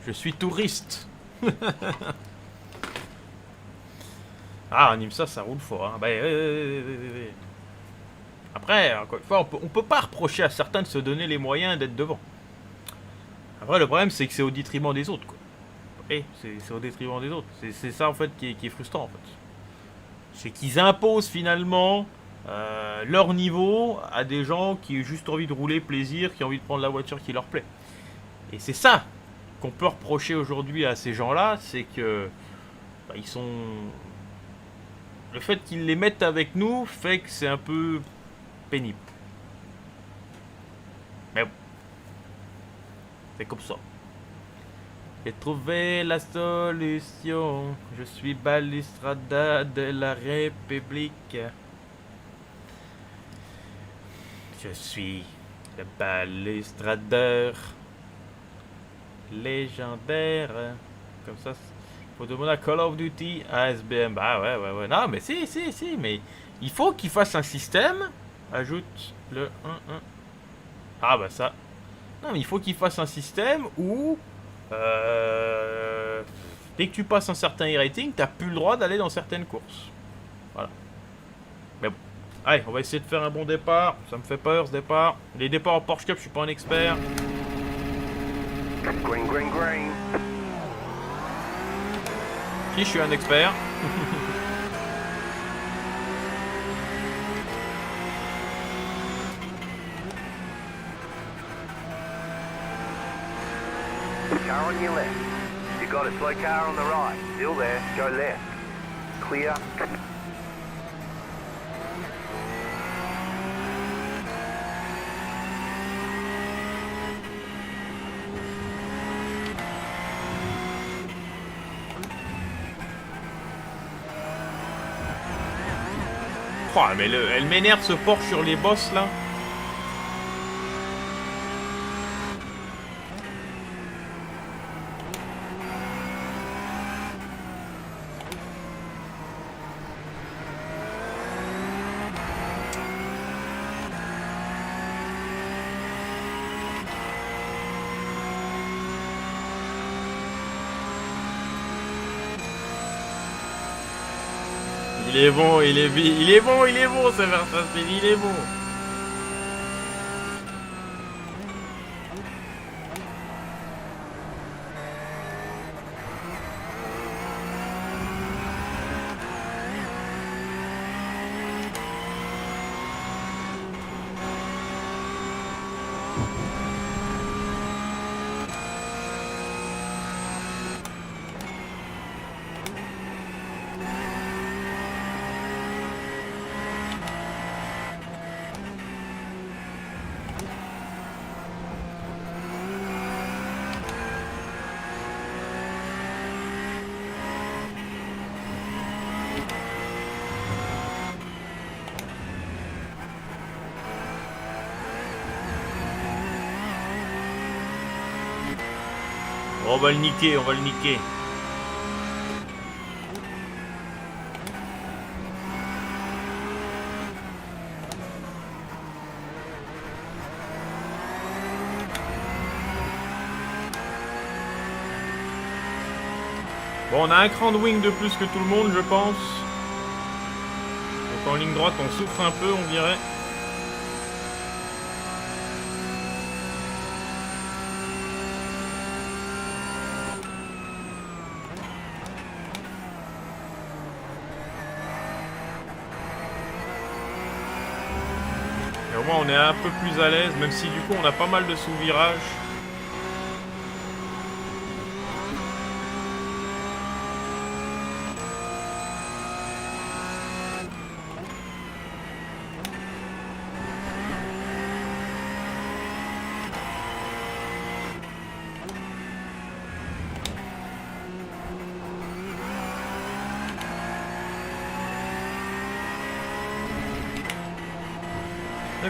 Je suis touriste. Ah, un IMSA, ça roule fort. Hein. Bah, après, encore une fois, on peut pas reprocher à certains de se donner les moyens d'être devant. Après, le problème, c'est que c'est au détriment des autres, quoi. C'est au détriment des autres. C'est ça, en fait, qui est frustrant, en fait. C'est qu'ils imposent, finalement, leur niveau à des gens qui ont juste envie de rouler plaisir, qui ont envie de prendre la voiture qui leur plaît. Et c'est ça qu'on peut reprocher aujourd'hui à ces gens-là, c'est que bah, ils sont... Le fait qu'ils les mettent avec nous fait que c'est un peu pénible. Mais bon, c'est comme ça. J'ai trouvé la solution. Je suis balustrada de la République. Je suis le balustradeur légendaire. Comme ça, faut demander à Call of Duty ASBM. Bah ouais. Non, mais si, mais il faut qu'il fasse un système. Ajoute le 1-1. Ah bah ça. Non, mais il faut qu'il fasse un système où dès que tu passes un certain e-rating, t'as plus le droit d'aller dans certaines courses. Voilà. Mais bon. Allez, on va essayer de faire un bon départ. Ça me fait peur ce départ. Les départs en Porsche Cup, je suis pas un expert. Green. Si, je suis un expert. Car on your left. You got a slow car on the right. Still there. Go left. Clear. Oh, mais elle m'énerve ce Porsche sur les bosses là. Il est bon, il est bon, ce Verstappen, il est bon. On va le niquer, Bon, on a un cran de wing de plus que tout le monde, je pense. Donc en ligne droite, on souffre un peu, on dirait. Mais au moins, on est un peu plus à l'aise, même si du coup, on a pas mal de sous-virages.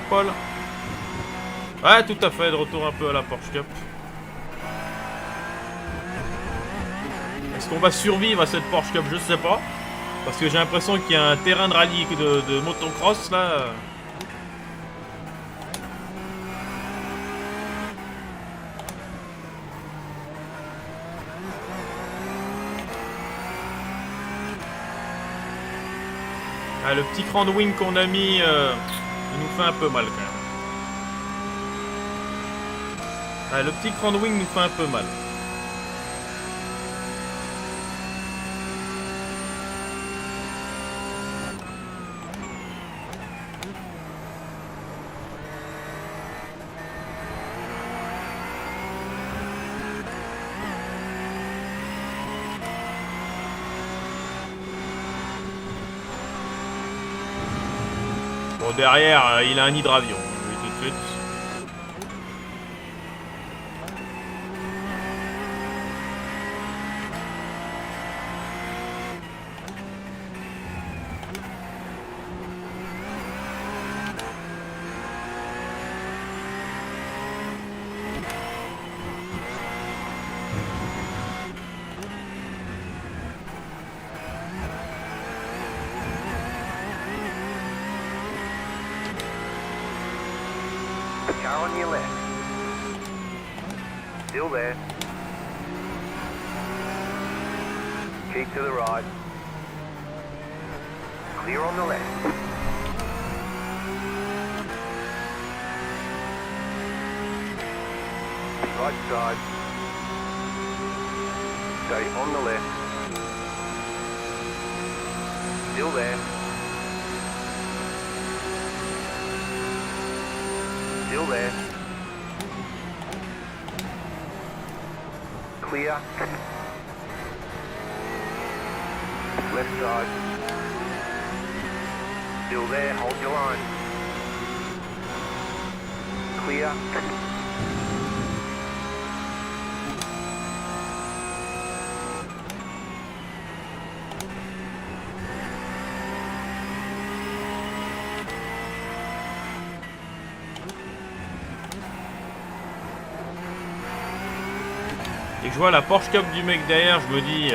Paul. Ouais, tout à fait, de retour un peu à la Porsche Cup. Est-ce qu'on va survivre à cette Porsche Cup? Je sais pas. Parce que j'ai l'impression qu'il y a un terrain de rallye de motocross là. Ah, le petit cran de wing qu'on a mis, il nous fait un peu mal quand même. Ah, le petit cran de wing nous fait un peu mal. Bon, derrière, il a un hydravion, je vous le dis tout de suite. Car on your left. Still there. Keep to the right. Clear on the left. Right side. Stay on the left. Still there. Still there. Clear. Left side. Still there, hold your line. Clear. Et que je vois la Porsche Cup du mec derrière, je me dis,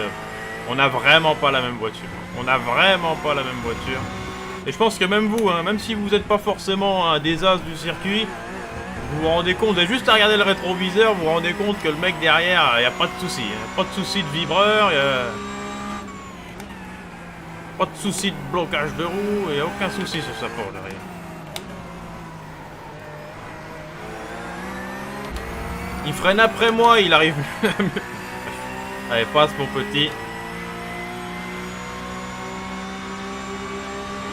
on a vraiment pas la même voiture. On a vraiment pas la même voiture. Et je pense que même vous, hein, même si vous n'êtes pas forcément un des as du circuit, vous vous rendez compte, vous avez juste à regarder le rétroviseur, vous vous rendez compte que le mec derrière, il n'y a pas de souci. Pas de souci de vibreur, pas de souci de blocage de roue, il n'y a aucun souci sur sa Porsche derrière. Il freine après moi, il arrive. Allez, passe mon petit.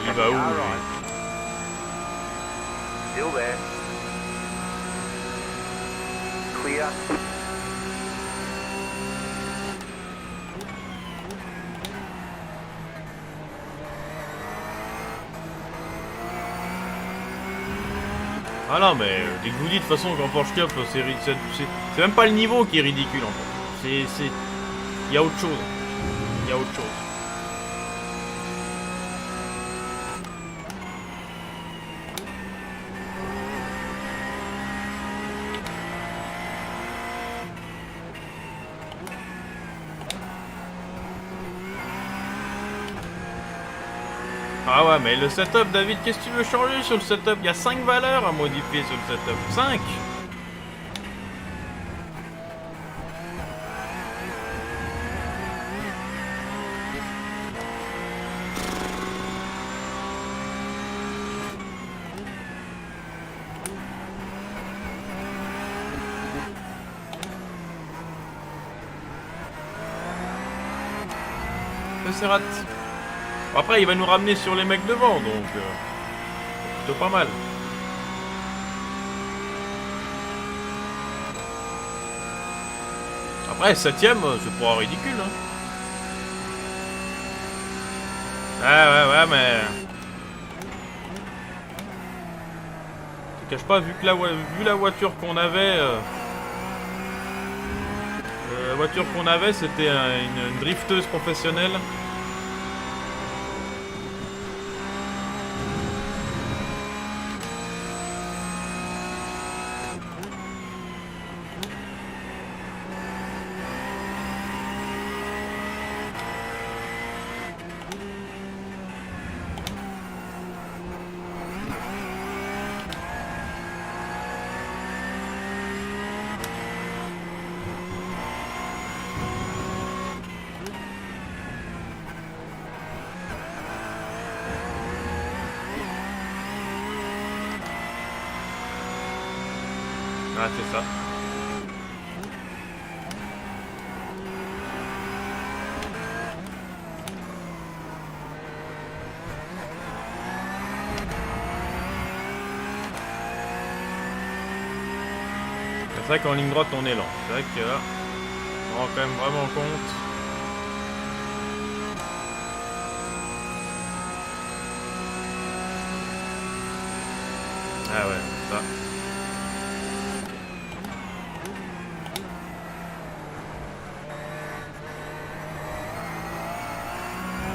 Il va où lui? Still there. Clear. Ah non, mais dès que je vous dis de toute façon qu'en Porsche Cup, c'est même pas le niveau qui est ridicule en fait. Il y a autre chose. Il y a autre chose. Ah ouais, mais le setup, David, qu'est-ce que tu veux changer sur le setup? Il y a 5 valeurs à modifier sur le setup. 5! C'est rate. Après, il va nous ramener sur les mecs devant, donc plutôt pas mal. Après, 7ème, c'est pas ridicule. Hein. Ouais, mais... Je te cache pas, vu la voiture qu'on avait... la voiture qu'on avait, c'était une drifteuse professionnelle. Ah, c'est ça. C'est vrai qu'en ligne droite on est lent. C'est vrai que là, on rend quand même vraiment compte. Ah ouais, ça.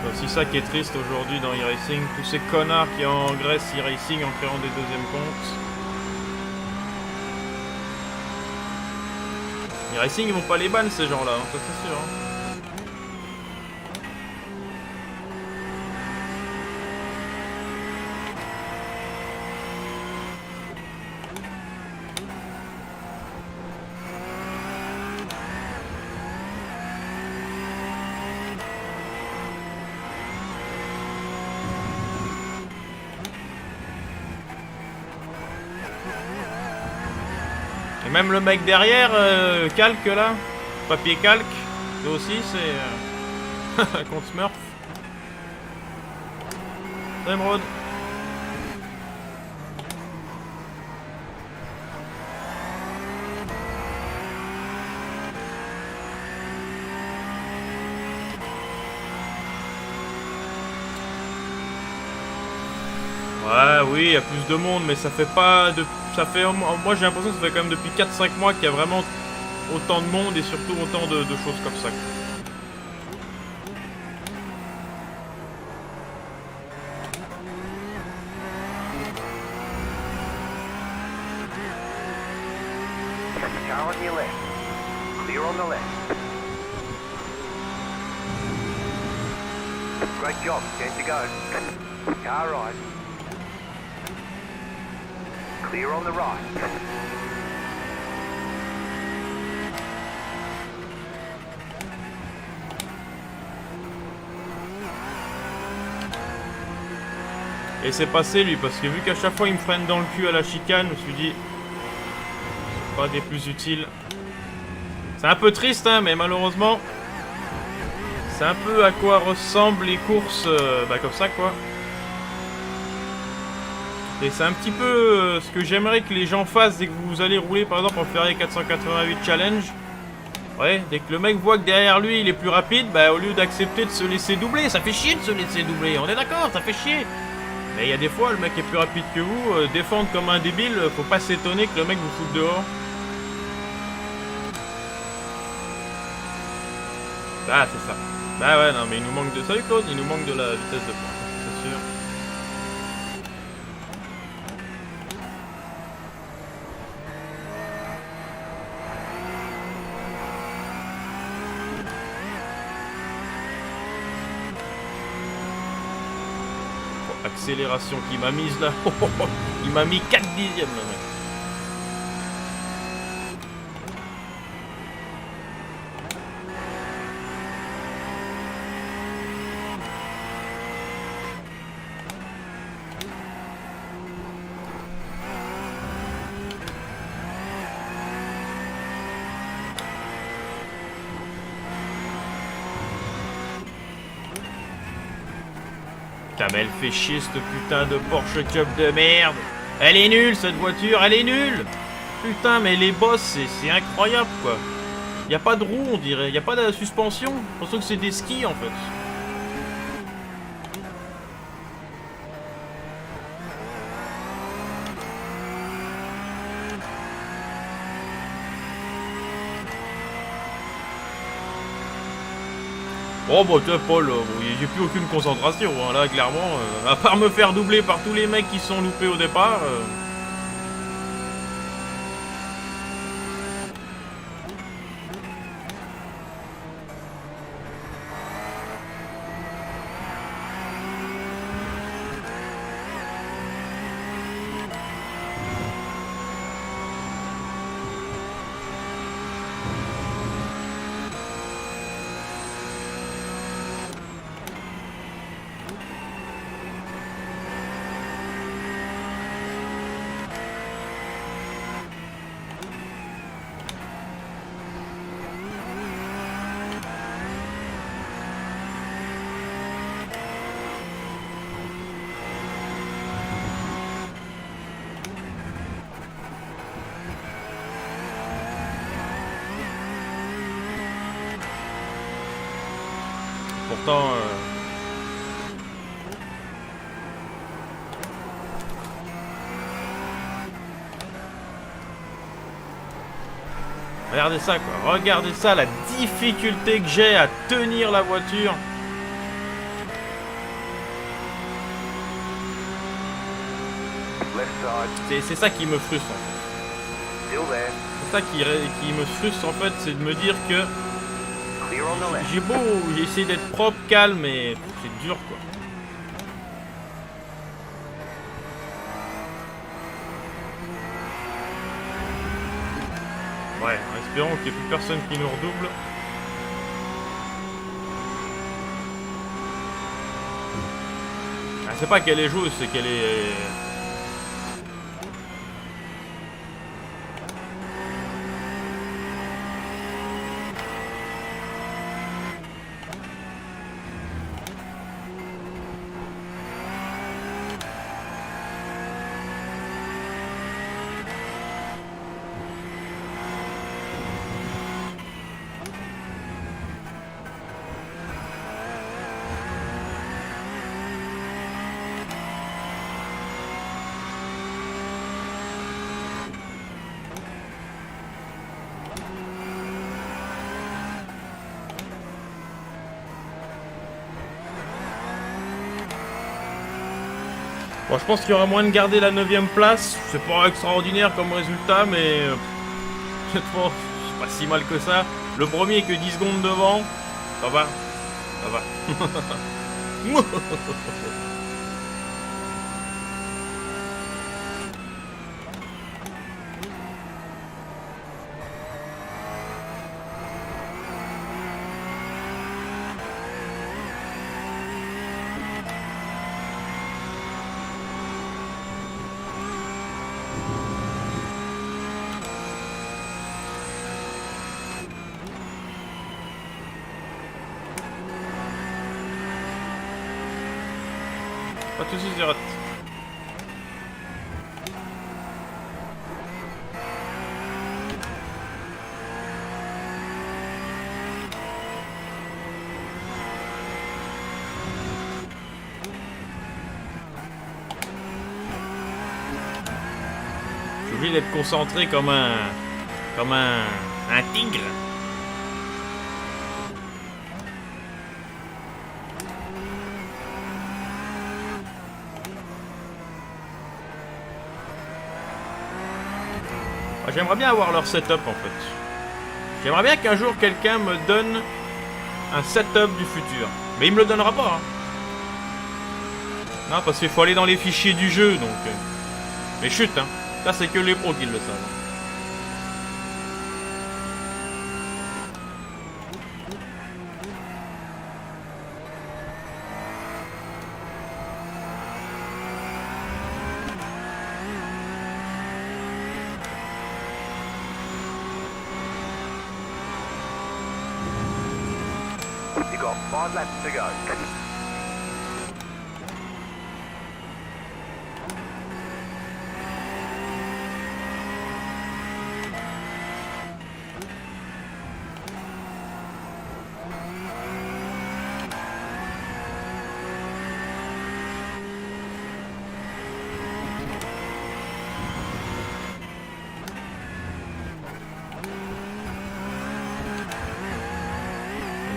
C'est aussi ça qui est triste aujourd'hui dans e-racing. Tous ces connards qui engraissent e-racing en créant des deuxièmes comptes. E-racing ils vont pas les ban ces gens-là, hein, ça c'est sûr. Hein. Et même le mec derrière, calque là, papier calque, lui aussi c'est contre Smurf. Emerald. Ouais, oui, il y a plus de monde, mais ça fait pas de... Ça fait... Moi j'ai l'impression que ça fait quand même depuis 4-5 mois qu'il y a vraiment autant de monde et surtout autant de choses comme ça. Car on your left. Clear on the left. Great job. 10 to go. Car right. Clear on the right. Et c'est passé lui, parce que vu qu'à chaque fois il me freine dans le cul à la chicane, je me suis dit... Pas des plus utiles. C'est un peu triste, hein, mais malheureusement... C'est un peu à quoi ressemblent les courses comme ça, quoi. Et c'est un petit peu ce que j'aimerais que les gens fassent dès que vous allez rouler, par exemple, en Ferrari 488 Challenge. Ouais, dès que le mec voit que derrière lui il est plus rapide, bah au lieu d'accepter de se laisser doubler, ça fait chier de se laisser doubler, on est d'accord, ça fait chier. Mais il y a des fois, le mec est plus rapide que vous, défendre comme un débile, faut pas s'étonner que le mec vous foute dehors. Ah, c'est ça. Bah ouais, non, mais il nous manque de... Salut Claude, il nous manque de la vitesse de pointe, c'est sûr. Oh, accélération qu'il m'a mise là. Il m'a mis 4 dixièmes le mec. Putain, mais elle fait chier cette putain de Porsche Cup de merde. Elle est nulle cette voiture, elle est nulle. Putain, mais les bosses, c'est incroyable quoi. Y a pas de roue on dirait, y a pas de suspension. J'ai l'impression que c'est des skis en fait. Oh bah tiens Paul, j'ai plus aucune concentration hein, là clairement, à part me faire doubler par tous les mecs qui sont loupés au départ. Pourtant... Regardez ça quoi, regardez ça, la difficulté que j'ai à tenir la voiture. Left side, C'est ça qui me frustre en fait. still there. C'est ça qui me frustre en fait, c'est de me dire que Clear on the left. j'ai essayé d'être propre, calme, mais c'est dur quoi. Ouais, en espérant qu'il n'y ait plus personne qui nous redouble. Ah, c'est pas qu'elle est joueuse, c'est qu'elle est... Bon, je pense qu'il y aura moyen de garder la 9ème place. C'est pas extraordinaire comme résultat, mais honnêtement, c'est pas si mal que ça. Le premier est que 10 secondes devant. Ça va. Ça va. Pas de soucis, Zerat. Je suis obligé d'être concentré comme un tigre. J'aimerais bien avoir leur setup en fait. J'aimerais bien qu'un jour quelqu'un me donne un setup du futur. Mais il me le donnera pas. Hein. Non, parce qu'il faut aller dans les fichiers du jeu donc. Mais chut, hein. Ça c'est que les pros qui le savent. You got 5 laps to go.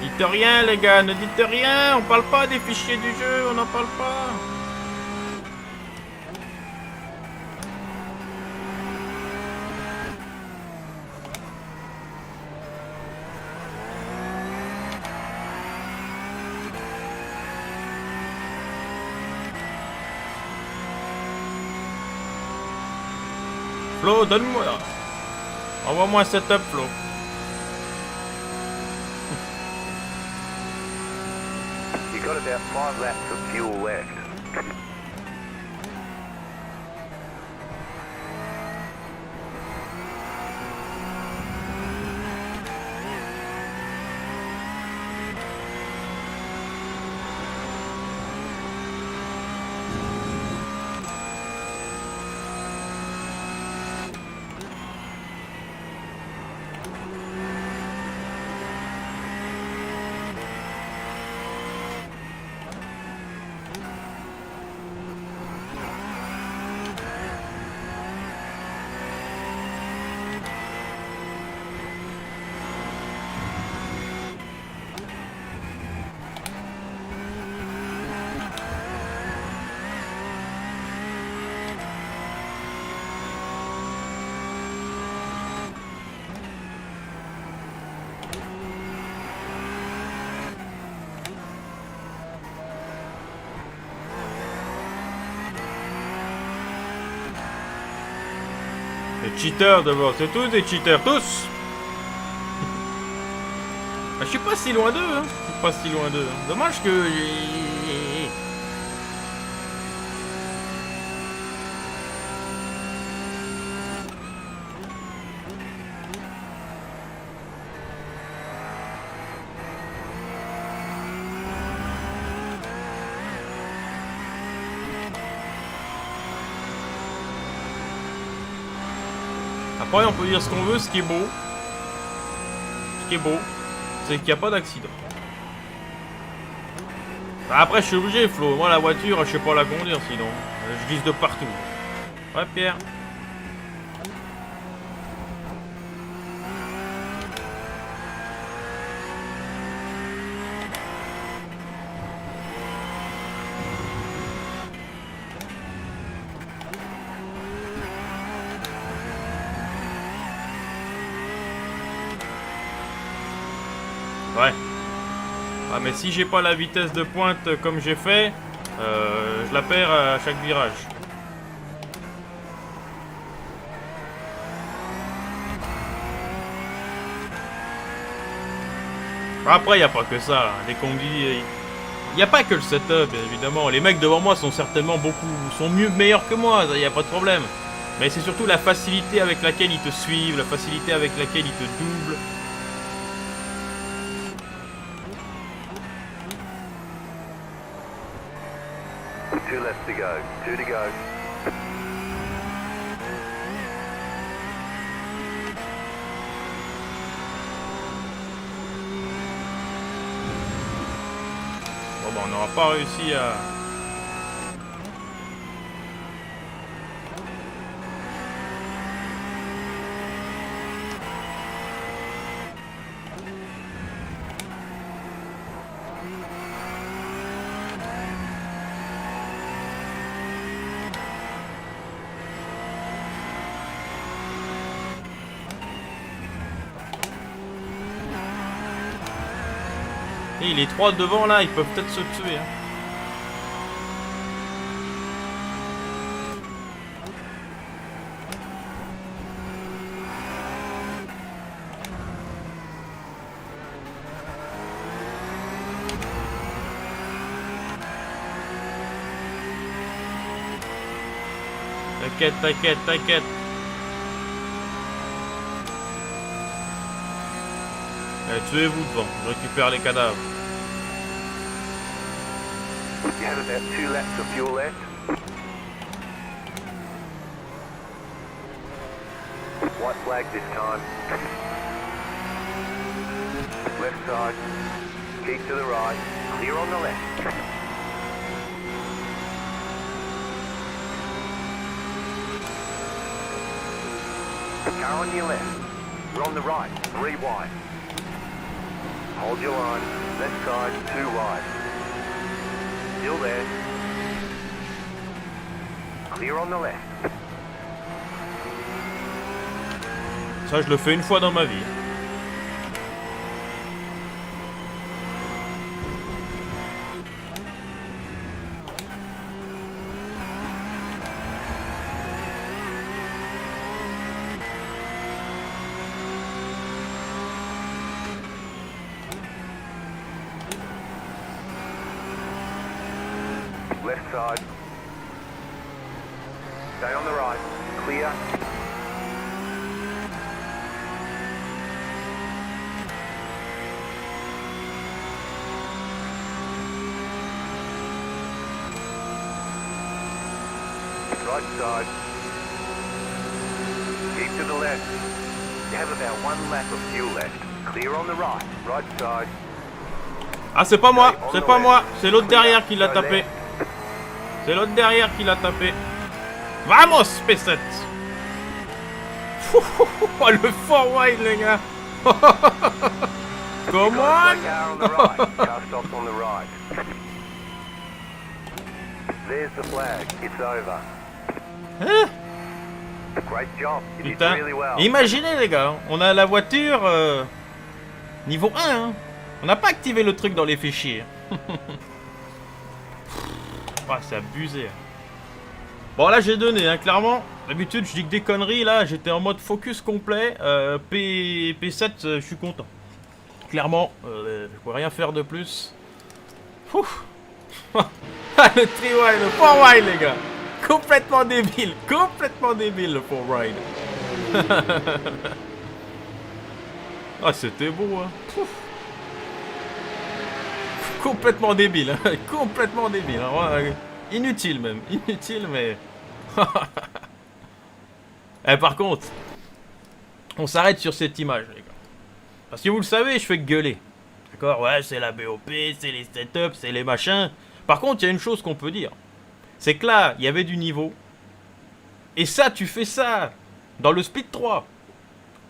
Ne dites rien les gars, ne dites rien, on parle pas des fichiers du jeu, on n'en parle pas. Flo, donne-moi. Envoie-moi un setup, Flo. You got about 5 laps of fuel left. cheaters d'abord, c'est tous des cheaters, tous. Je suis pas si loin d'eux, hein. Je suis pas si loin d'eux. Hein. Dommage que... Après, on peut dire ce qu'on veut, ce qui est beau. Ce qui est beau, c'est qu'il n'y a pas d'accident. Après, je suis obligé, Flo. Moi, la voiture, je sais pas la conduire, sinon. Je glisse de partout. Ouais, Pierre. Ouais. Ah, mais si j'ai pas la vitesse de pointe comme j'ai fait, je la perds à chaque virage. Après, il n'y a pas que ça. Les combis, il n'y a pas que le setup, évidemment. Les mecs devant moi sont certainement meilleurs que moi, il n'y a pas de problème. Mais c'est surtout la facilité avec laquelle ils te suivent, la facilité avec laquelle ils te doublent. Two left to go. Two to go. Bon, bah, on n'aura pas réussi à... Et les trois devant là, ils peuvent peut-être se tuer. Hein. T'inquiète, t'inquiète, t'inquiète. Tuez-vous devant, je récupère les cadavres. You have about 2 laps of fuel left. White flag this time. Left side. Keep to the right. Clear on the left. Car on your left. We're on the right. 3 wide. Hold your line. Left side. 2 wide. Still there. Clear on the left. Ça, je le fais une fois dans ma vie. Left side. Stay on the right. Clear. Right side. Keep to the left. You have about 1 lap of fuel left. Clear on the right. Right side. Ah, c'est pas moi, c'est pas moi, c'est l'autre derrière qui l'a tapé. C'est l'autre derrière qui l'a tapé. Vamos, P7. Oh, le forward, les gars. Come on. Car on the right. Car stops on the right. There's the flag. It's over. Hein? Great job. You did Putain. really well. Imaginez, les gars, on a la voiture niveau 1. Hein. On n'a pas activé le truc dans les fichiers. Ah, c'est abusé. Bon, là, j'ai donné, hein, clairement. D'habitude, je dis que des conneries, là, j'étais en mode focus complet. P7, je suis content. Clairement, je peux rien faire de plus. Ouf. Ah, le 3-wide, le 4-wide, les gars. Complètement débile, le 4-ride. Ah, c'était beau, hein. Pouf. Complètement débile, hein. Complètement débile. Hein. Ouais, inutile même, inutile, mais... Eh, par contre, on s'arrête sur cette image, les gars. Parce que vous le savez, je fais que gueuler. D'accord? Ouais, c'est la BOP, c'est les setups, c'est les machins. Par contre, il y a une chose qu'on peut dire. C'est que là, il y avait du niveau. Et ça, tu fais ça dans le Speed 3.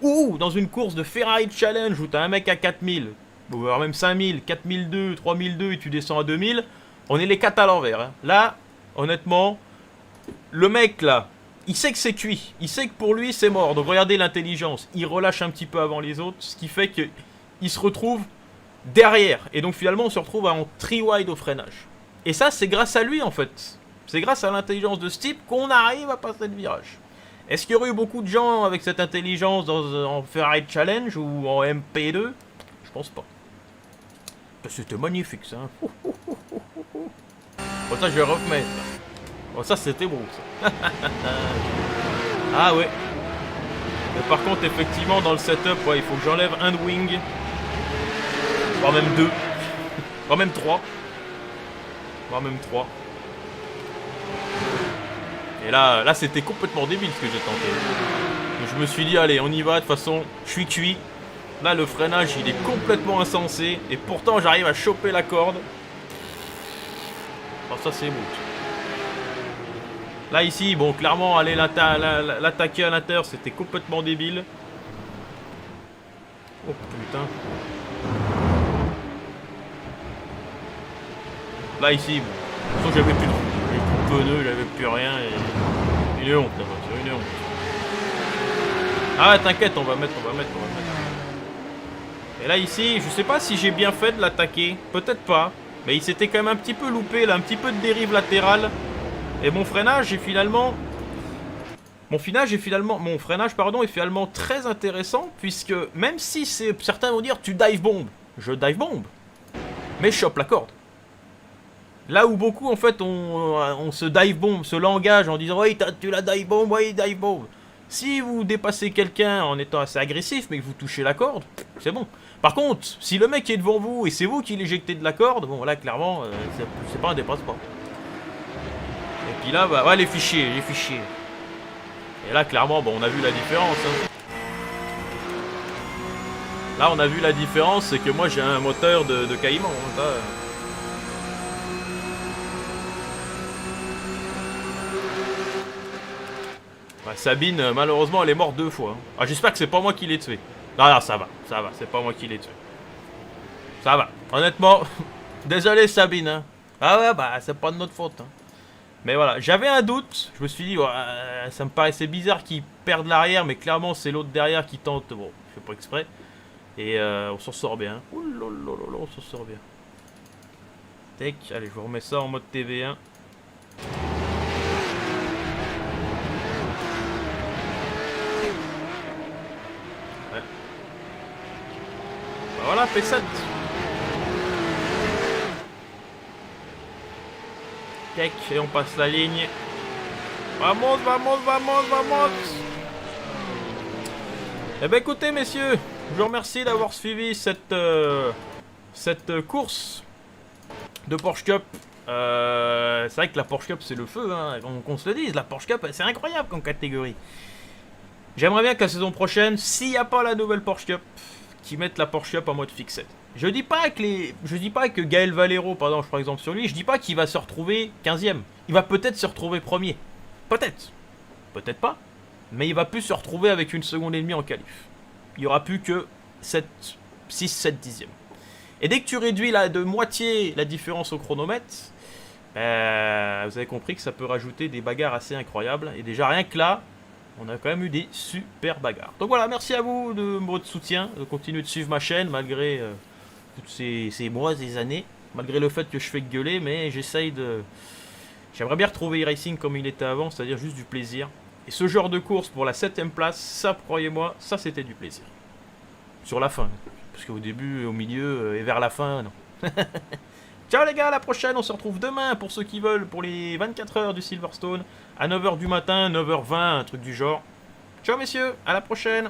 Ou dans une course de Ferrari Challenge où t'as un mec à 4000. Ou alors même 5000, 4002, 3002 et tu descends à 2000. On est les 4 à l'envers. Hein. Là, honnêtement, le mec là, il sait que c'est cuit. Il sait que pour lui, c'est mort. Donc regardez l'intelligence. Il relâche un petit peu avant les autres. Ce qui fait qu'il se retrouve derrière. Et donc finalement, on se retrouve en 3-wide au freinage. Et ça, c'est grâce à lui en fait. C'est grâce à l'intelligence de ce type qu'on arrive à passer le virage. Est-ce qu'il y aurait eu beaucoup de gens avec cette intelligence en Ferrari Challenge ou en MP2? Je pense pas. C'était magnifique ça. Bon, ça, je vais remettre. Bon, ça, c'était beau ça. Ah ouais. Mais par contre, effectivement, dans le setup, ouais, il faut que j'enlève un wing. Voire même deux. Voire même trois. Voire même trois. Et là c'était complètement débile ce que j'ai tenté. Donc je me suis dit, allez, on y va, de toute façon, je suis cuit. Là, le freinage, il est complètement insensé. Et pourtant, j'arrive à choper la corde. Alors ça, c'est beau. Là, ici, bon, clairement, aller l'attaquer à l'intérieur, c'était complètement débile. Oh, putain. Là, ici, bon. De toute façon, j'avais plus de roue. J'avais plus de pneus, j'avais plus rien. Et... une honte, la voiture, une honte. Ah ouais, t'inquiète, on va mettre. Et là, ici, je sais pas si j'ai bien fait de l'attaquer. Peut-être pas. Mais il s'était quand même un petit peu loupé, là. Un petit peu de dérive latérale. Et mon freinage est finalement... Mon freinage, est finalement très intéressant. Puisque même si certains vont dire, tu dive bomb. Je dive bomb. Mais je chope la corde. Là où beaucoup, en fait, on se dive bomb, se langage en disant « Oui, tu la dive bomb, oui, dive bomb ». Si vous dépassez quelqu'un en étant assez agressif, mais que vous touchez la corde, c'est bon. Par contre, si le mec est devant vous et c'est vous qui l'éjectez de la corde, bon, là, clairement, c'est pas un dépassement. Et puis là, bah, ouais, les fichiers. Et là, clairement, bon, on a vu la différence. Hein. Là, on a vu la différence, c'est que moi, j'ai un moteur de Caïman. Hein, ça, Ouais, Sabine, malheureusement, elle est morte 2 fois. Hein. Ah, j'espère que c'est pas moi qui l'ai tué. Non, ça va, c'est pas moi qui l'ai tué. Ça va, honnêtement, désolé Sabine. Hein. Ah ouais, bah, c'est pas de notre faute. Hein. Mais voilà, j'avais un doute. Je me suis dit, ouais, ça me paraissait bizarre qu'ils perdent l'arrière, mais clairement, c'est l'autre derrière qui tente. Bon, je fais pas exprès. Et on s'en sort bien. Ouh là là là, on s'en sort bien. Tac, allez, je vous remets ça en mode TV1. Voilà, P7. Tac, et on passe la ligne. Vamos. Eh ben écoutez, messieurs, je vous remercie d'avoir suivi cette course de Porsche Cup. C'est vrai que la Porsche Cup, c'est le feu, hein, qu'on se le dise. La Porsche Cup, c'est incroyable comme catégorie. J'aimerais bien que la saison prochaine, s'il n'y a pas la nouvelle Porsche Cup, qui mettent la Porsche Cup en mode fixed. Je dis pas que Gaël Valero, par exemple sur lui, je dis pas qu'il va se retrouver 15ème. Il va peut-être se retrouver premier. Peut-être. Peut-être pas. Mais il va plus se retrouver avec une seconde et demie en qualif. Il n'y aura plus que 6, 7 dixièmes. Et dès que tu réduis de moitié la différence au chronomètre, vous avez compris que ça peut rajouter des bagarres assez incroyables. Et déjà rien que là, on a quand même eu des super bagarres. Donc voilà, merci à vous de votre soutien, de continuer de suivre ma chaîne malgré toutes ces mois, ces années. Malgré le fait que je fais que gueuler, mais j'essaye de... J'aimerais bien retrouver e-racing comme il était avant, c'est-à-dire juste du plaisir. Et ce genre de course pour la 7ème place, ça, croyez-moi, ça c'était du plaisir. Sur la fin. Parce qu'au début, au milieu et vers la fin, non. Ciao les gars, à la prochaine, on se retrouve demain pour ceux qui veulent, pour les 24 heures du Silverstone, à 9h du matin, 9h20, un truc du genre. Ciao messieurs, à la prochaine.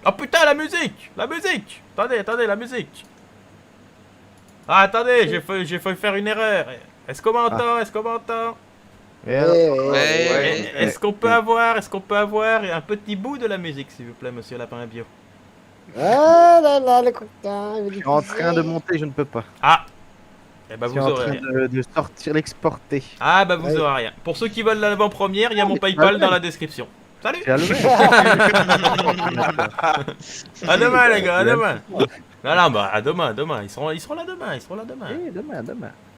Oh putain, la musique! La musique! Attendez, la musique! Ah, attendez, j'ai failli faire une erreur. Est-ce qu'on m'entend? Est-ce qu'on m'entend? Est-ce qu'on peut avoir un petit bout de la musique, s'il vous plaît, monsieur Lapin Bio? Ah là là, le coquin. Je suis en train de monter, je ne peux pas. Ah! Eh ben Je suis vous en aurez train rien. de sortir l'exporter. Ah bah vous aurez rien. Pour ceux qui veulent l'avant-première, il y a mon PayPal dans la description. Salut! C'est à le À demain les gars, à demain! Non, non, bah à demain. Ils seront là demain. demain.